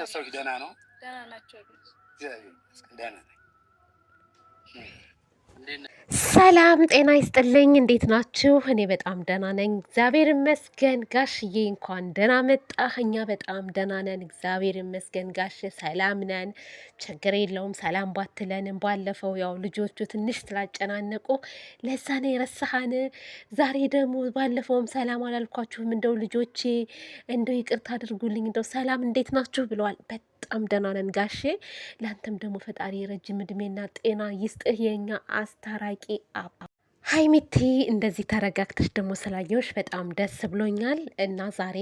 ቤተሰቦች ደህና ነው? ደህና ናቸው። ደህና ነኝ። ሰላም ጤና ይስጥልኝ። እንዴት ናችሁ? እኔ በጣም ደህና ነኝ፣ እግዚአብሔር ይመስገን። ጋሽዬ እንኳን ደህና መጣህ። እኛ በጣም ደህና ነን፣ እግዚአብሔር ይመስገን። ጋሽ ሰላም ነን፣ ችግር የለውም። ሰላም ባትለንም ባለፈው ያው ልጆቹ ትንሽ ስላጨናነቁ ለዛ ነው የረሳሃን። ዛሬ ደግሞ ባለፈውም ሰላም አላልኳችሁም። እንደው ልጆቼ እንደው ይቅርታ አድርጉልኝ፣ እንደው ሰላም እንዴት ናችሁ ብለዋል። በጣም ደህና ነን ጋሼ። ለአንተም ደግሞ ፈጣሪ ረጅም እድሜና ጤና ይስጥህ የኛ አስታራቂ አባ። ሀይሚቲ እንደዚህ ተረጋግተሽ ደግሞ ስላየሁሽ በጣም ደስ ብሎኛል። እና ዛሬ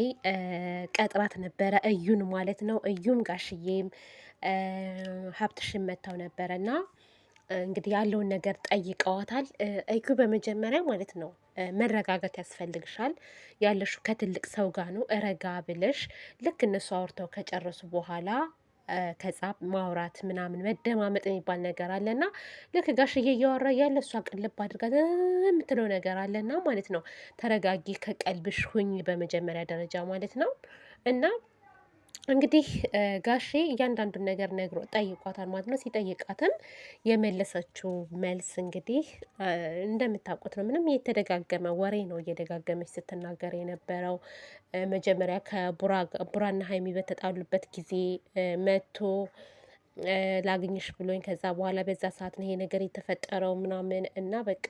ቀጥራት ነበረ እዩን ማለት ነው። እዩም ጋሽዬም ሀብትሽን መታው ነበረ እና እንግዲህ ያለውን ነገር ጠይቀዋታል። እዩ በመጀመሪያ ማለት ነው መረጋጋት ያስፈልግሻል። ያለሽው ከትልቅ ሰው ጋር ነው። ረጋ ብለሽ ልክ እነሱ አውርተው ከጨረሱ በኋላ ከዛ ማውራት ምናምን መደማመጥ የሚባል ነገር አለና ልክ ጋሽዬ እያወራ ያለ እሷ ቅልብ አድርጋ የምትለው ነገር አለና ማለት ነው። ተረጋጊ፣ ከቀልብሽ ሁኝ በመጀመሪያ ደረጃ ማለት ነው። እና እንግዲህ ጋሼ እያንዳንዱን ነገር ነግሮ ጠይቋታል ማለት ነው። ሲጠይቃትም የመለሰችው መልስ እንግዲህ እንደምታውቁት ነው። ምንም የተደጋገመ ወሬ ነው እየደጋገመች ስትናገር የነበረው። መጀመሪያ ከቡራና ሀይሚ በተጣሉበት ጊዜ መቶ ላግኝሽ ብሎኝ ከዛ በኋላ በዛ ሰዓት ነው ይሄ ነገር የተፈጠረው ምናምን እና በቃ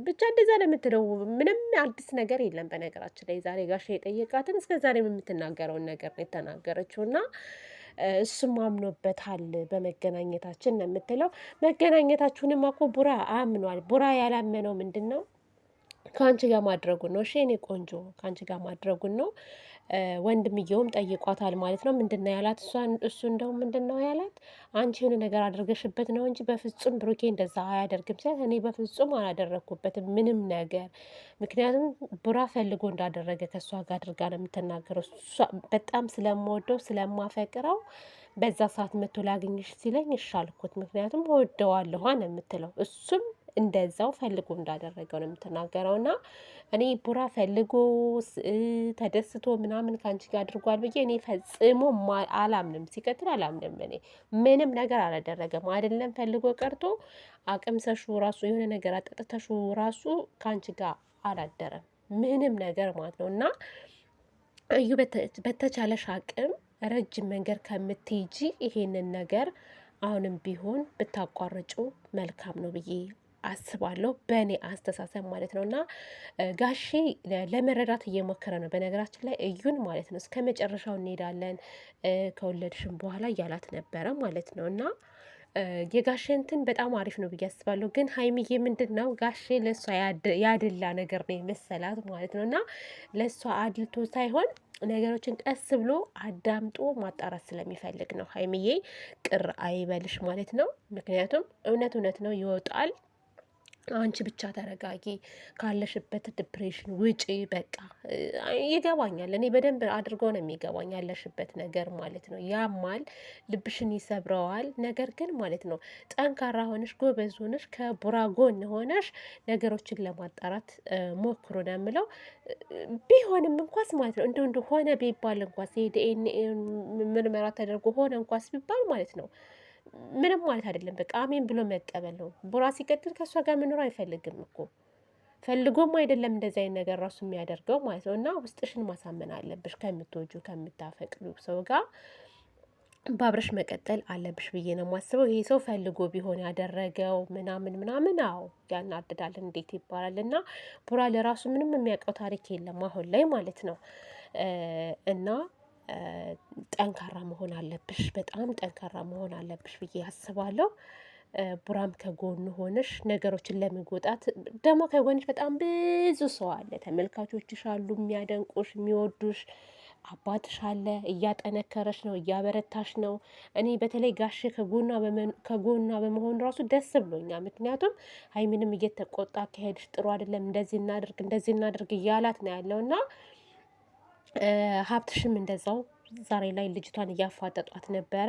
ብቻ እንደዛ ነው የምትለው። ምንም አዲስ ነገር የለም። በነገራችን ላይ ዛሬ ጋሽ የጠየቃትን እስከ ዛሬም የምትናገረውን ነገር ነው የተናገረችው እና እሱም አምኖበታል በመገናኘታችን ነው የምትለው። መገናኘታችሁንም እኮ ቡራ አምኗል። ቡራ ያላመነው ምንድን ነው? ከአንቺ ጋር ማድረጉን ነው። እሺ የኔ ቆንጆ ከአንቺ ጋር ማድረጉን ነው። ወንድምየውም ጠይቋታል ማለት ነው። ምንድን ነው ያላት? እሱ እንደውም ምንድን ነው ያላት? አንቺ የሆነ ነገር አድርገሽበት ነው እንጂ በፍጹም ብሩኬ እንደዛ አያደርግም ሲላት፣ እኔ በፍጹም አላደረግኩበትም ምንም ነገር። ምክንያቱም ቡራ ፈልጎ እንዳደረገ ከእሷ ጋር አድርጋ ነው የምትናገረው። በጣም ስለምወደው ስለማፈቅረው በዛ ሰዓት መቶ ላግኝሽ ሲለኝ እሺ አልኩት። ምክንያቱም እወደዋለሁ ነው የምትለው። እሱም እንደዛው ፈልጎ እንዳደረገው ነው የምትናገረው። እና እኔ ቡራ ፈልጎ ተደስቶ ምናምን ከአንቺ ጋር አድርጓል ብዬ እኔ ፈጽሞ አላምንም። ሲቀጥል አላምንም። እኔ ምንም ነገር አላደረገም። አይደለም ፈልጎ ቀርቶ አቅምሰሹ ራሱ የሆነ ነገር አጠጥተሹ ራሱ ከአንቺ ጋር አላደረም ምንም ነገር ማለት ነው። እና እዩ በተቻለሽ አቅም ረጅም መንገድ ከምትይጂ ይሄንን ነገር አሁንም ቢሆን ብታቋርጩ መልካም ነው ብዬ አስባለሁ፣ በእኔ አስተሳሰብ ማለት ነው። እና ጋሼ ለመረዳት እየሞከረ ነው። በነገራችን ላይ እዩን ማለት ነው እስከ መጨረሻው እንሄዳለን ከወለድሽም በኋላ እያላት ነበረ ማለት ነው። እና የጋሼ እንትን በጣም አሪፍ ነው ብዬ አስባለሁ። ግን ሀይሚዬ ምንድን ነው ጋሼ ለእሷ ያድላ ነገር ነው የመሰላት ማለት ነው። እና ለእሷ አድልቶ ሳይሆን ነገሮችን ቀስ ብሎ አዳምጦ ማጣራት ስለሚፈልግ ነው። ሀይሚዬ ቅር አይበልሽ ማለት ነው። ምክንያቱም እውነት እውነት ነው ይወጣል። አንቺ ብቻ ተረጋጊ፣ ካለሽበት ዲፕሬሽን ውጪ። በቃ ይገባኛል፣ እኔ በደንብ አድርጎ ነው የሚገባኝ ያለሽበት ነገር ማለት ነው። ያማል፣ ልብሽን ይሰብረዋል። ነገር ግን ማለት ነው ጠንካራ ሆነሽ ጎበዝ ሆነሽ ከቡራ ጎን ሆነሽ ነገሮችን ለማጣራት ሞክሮ ነው የምለው። ቢሆንም እንኳስ ማለት ነው እንደ ሆነ ቢባል እንኳስ የዲኤንኤ ምርመራ ተደርጎ ሆነ እንኳስ ቢባል ማለት ነው ምንም ማለት አይደለም። በቃ አሜን ብሎ መቀበል ነው። ቡራ ሲቀጥል ከእሷ ጋር መኖር አይፈልግም እኮ ፈልጎም አይደለም እንደዚህ አይነት ነገር ራሱ የሚያደርገው ማለት ነው። እና ውስጥሽን ማሳመን አለብሽ። ከምትወጁ ከምታፈቅዱ ሰው ጋር በአብረሽ መቀጠል አለብሽ ብዬ ነው የማስበው። ይሄ ሰው ፈልጎ ቢሆን ያደረገው ምናምን ምናምን፣ አዎ ያናድዳል። እንዴት ይባላል? እና ቡራ ለራሱ ምንም የሚያውቀው ታሪክ የለም አሁን ላይ ማለት ነው። እና ጠንካራ መሆን አለብሽ፣ በጣም ጠንካራ መሆን አለብሽ ብዬ አስባለሁ። ቡራም ከጎን ሆነሽ ነገሮችን ለመወጣት ደግሞ ከጎንሽ በጣም ብዙ ሰው አለ። ተመልካቾችሽ አሉ፣ የሚያደንቁሽ የሚወዱሽ። አባትሽ አለ፣ እያጠነከረሽ ነው፣ እያበረታሽ ነው። እኔ በተለይ ጋሽ ከጎኗ በመሆን ራሱ ደስ ብሎኛል። ምክንያቱም ሀይሚንም እየተቆጣ ከሄድሽ ጥሩ አይደለም፣ እንደዚህ እናድርግ እያላት ነው ያለው እና ሀብትሽም እንደዛው ዛሬ ላይ ልጅቷን እያፋጠጧት ነበረ።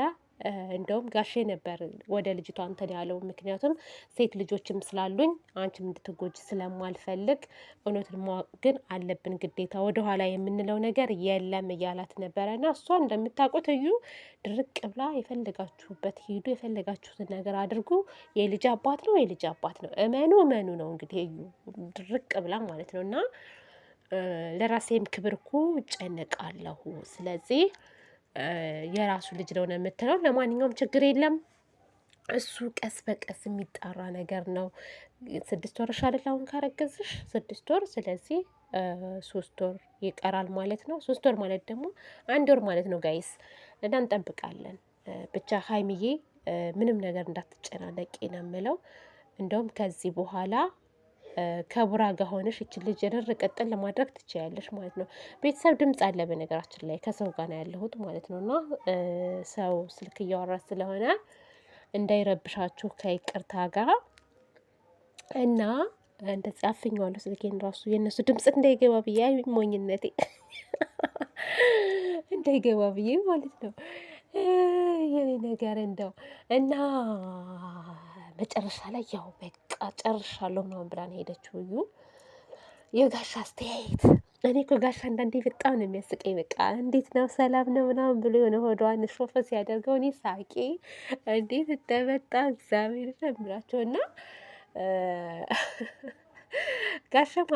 እንደውም ጋሼ ነበር ወደ ልጅቷ እንትን ያለው። ምክንያቱም ሴት ልጆችም ስላሉኝ አንቺም እንድትጎጂ ስለማልፈልግ እውነትን ማወቅ ግን አለብን ግዴታ፣ ወደኋላ የምንለው ነገር የለም እያላት ነበረ። እና እሷ እንደምታውቁት እዩ ድርቅ ብላ የፈለጋችሁበት ሂዱ፣ የፈለጋችሁትን ነገር አድርጉ፣ የልጅ አባት ነው፣ የልጅ አባት ነው፣ እመኑ እመኑ ነው እንግዲህ እዩ ድርቅ ብላ ማለት ነው። እና ለራሴም ክብር እኮ እጨነቃለሁ። ስለዚህ የራሱ ልጅ ነው የምትለው። ለማንኛውም ችግር የለም። እሱ ቀስ በቀስ የሚጣራ ነገር ነው። 6 ወርሽ አይደል አሁን ካረገዝሽ 6 ወር። ስለዚህ 3 ወር ይቀራል ማለት ነው። 3 ወር ማለት ደግሞ 1 ወር ማለት ነው ጋይስ። እና እንጠብቃለን። ብቻ ሀይሚዬ ምንም ነገር እንዳትጨናነቂ ነው የምለው። እንደውም ከዚህ በኋላ ከቡራ ጋር ሆነሽ እችን ልጅ የደር ቀጥል ለማድረግ ትችያለሽ ማለት ነው። ቤተሰብ ድምጽ አለ በነገራችን ላይ ከሰው ጋር ነው ያለሁት ማለት ነው። እና ሰው ስልክ እያወራ ስለሆነ እንዳይረብሻችሁ ከይቅርታ ጋር እና እንደዚህ አፍኜዋለሁ ስልኬን ራሱ የእነሱ ድምጽ እንዳይገባ ብዬ ሞኝነቴ እንዳይገባ ብዬ ማለት ነው። የኔ ነገር እንደው እና መጨረሻ ላይ ያው በቃ ጨርሻለሁ ምናምን ብላ ነው ሄደችው። እዩ የጋሻ አስተያየት እኔ እኮ ጋሻ አንዳንዴ በጣም ነው የሚያስቀኝ። በቃ እንዴት ነው ሰላም ነው ምናምን ብሎ የሆነ ሆዷን ሾፈ ሲያደርገው እኔ ሳቄ እንዴት እንደመጣ እግዚአብሔር ነው እና ጋሸም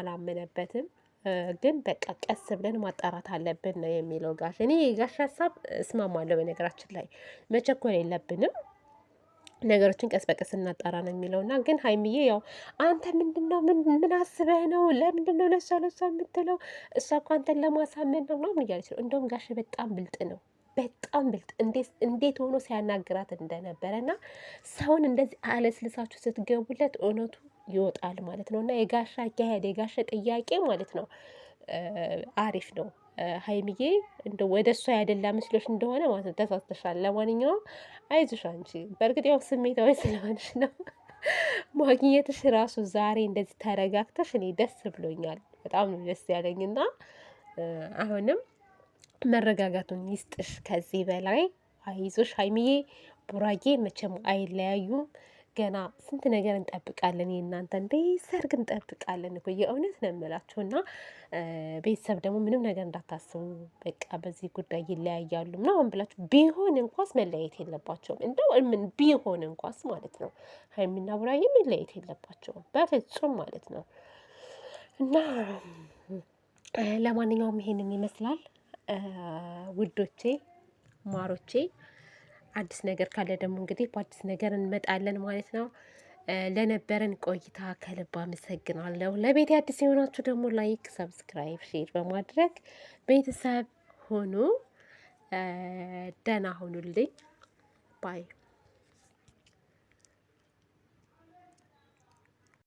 አላመነበትም። ግን በቃ ቀስ ብለን ማጣራት አለብን ነው የሚለው ጋሽ። እኔ የጋሽ ሀሳብ እስማማለሁ። በነገራችን ላይ መቸኮል የለብንም ነገሮችን ቀስ በቀስ እናጣራ ነው የሚለውና ግን ሀይሚዬ ያው አንተ ምንድነው ምን አስበህ ነው? ለምንድነው ለሷ የምትለው? እሷ እኮ አንተን ለማሳመን ነው ምናምን እያለች ነው። እንደውም ጋሽ በጣም ብልጥ ነው። በጣም ብልጥ እንዴት ሆኖ ሲያናግራት እንደነበረ እና ሰውን እንደዚህ አለስልሳችሁ ስትገቡለት እውነቱ ይወጣል ማለት ነው። እና የጋሻ አካሄድ የጋሻ ጥያቄ ማለት ነው አሪፍ ነው። ሀይሚዬ እንደ ወደ እሷ ያደላ ምስሎች እንደሆነ ማለት ነው ተሳስተሻል። ለማንኛውም አይዞሽ አንቺ በእርግጥ ያው ስሜታዊ ስለሆንሽ ነው ማግኘትሽ ራሱ ዛሬ እንደዚህ ተረጋግተሽ እኔ ደስ ብሎኛል። በጣም ነው ደስ ያለኝና አሁንም መረጋጋቱን ይስጥሽ ከዚህ በላይ አይዞሽ ሀይሚዬ። ቡራጌ መቼም አይለያዩም። ገና ስንት ነገር እንጠብቃለን። የእናንተ እንደ ሰርግ እንጠብቃለን እኮ የእውነት ነው የምላችሁ። እና ቤተሰብ ደግሞ ምንም ነገር እንዳታስቡ፣ በቃ በዚህ ጉዳይ ይለያያሉ ምናምን ብላችሁ ቢሆን እንኳስ መለያየት የለባቸውም። እንደው ምን ቢሆን እንኳስ ማለት ነው ሀይሚና ቡራጌ መለያየት የለባቸውም በፍጹም ማለት ነው። እና ለማንኛውም ይሄንን ይመስላል ውዶቼ ማሮቼ። አዲስ ነገር ካለ ደግሞ እንግዲህ በአዲስ ነገር እንመጣለን ማለት ነው። ለነበረን ቆይታ ከልብ አመሰግናለሁ። ለቤት አዲስ የሆናችሁ ደግሞ ላይክ፣ ሰብስክራይብ፣ ሼር በማድረግ ቤተሰብ ሁኑ። ደህና ሁኑልኝ ባይ